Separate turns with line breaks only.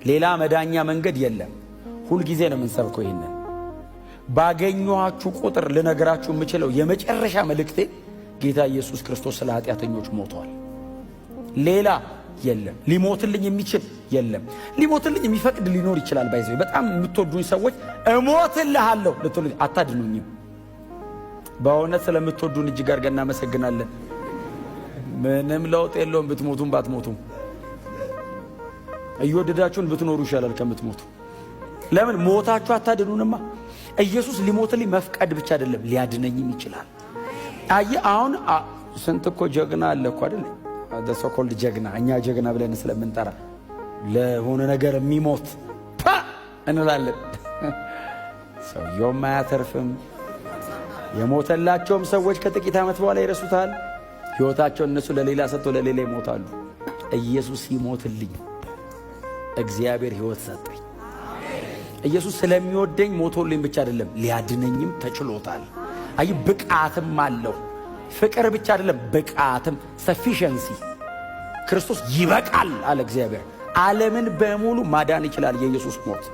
ሌላ መዳኛ መንገድ የለም። ሁል ጊዜ ነው የምንሰብከው ይሄንን። ባገኘኋችሁ ቁጥር ልነግራችሁ የምችለው የመጨረሻ መልእክቴ ጌታ ኢየሱስ ክርስቶስ ስለ ኃጢአተኞች ሞቷል። ሌላ የለም። ሊሞትልኝ የሚችል የለም። ሊሞትልኝ የሚፈቅድ ሊኖር ይችላል። ባይዘው በጣም የምትወዱኝ ሰዎች እሞትልሃለሁ ልትሉ አታድኑኝም። በእውነት ስለምትወዱን እጅግ አድርገን እናመሰግናለን። ምንም ለውጥ የለውም ብትሞቱም ባትሞቱም። እየወደዳችሁን ብትኖሩ ይሻላል ከምትሞቱ። ለምን ሞታችሁ አታድኑንማ። ኢየሱስ ሊሞትልኝ መፍቀድ ብቻ አይደለም ሊያድነኝም ይችላል። አሁን ስንት እኮ ጀግና አለ እኮ አይደል? ደሶኮልድ ጀግና እኛ ጀግና ብለን ስለምንጠራ ለሆነ ነገር የሚሞት እንላለን። ሰውየውም አያተርፍም። የሞተላቸውም ሰዎች ከጥቂት ዓመት በኋላ ይረሱታል። ሕይወታቸውን እነሱ ለሌላ ሰጥቶ ለሌላ ይሞታሉ። ኢየሱስ ይሞትልኝ እግዚአብሔር ሕይወት ሰጠኝ። ኢየሱስ ስለሚወደኝ ሞቶልኝ ብቻ አይደለም ሊያድነኝም ተችሎታል። አይ ብቃትም አለው። ፍቅር ብቻ አይደለም ብቃትም፣ ሰፊሸንሲ። ክርስቶስ ይበቃል አለ እግዚአብሔር። ዓለምን በሙሉ ማዳን ይችላል የኢየሱስ ሞት።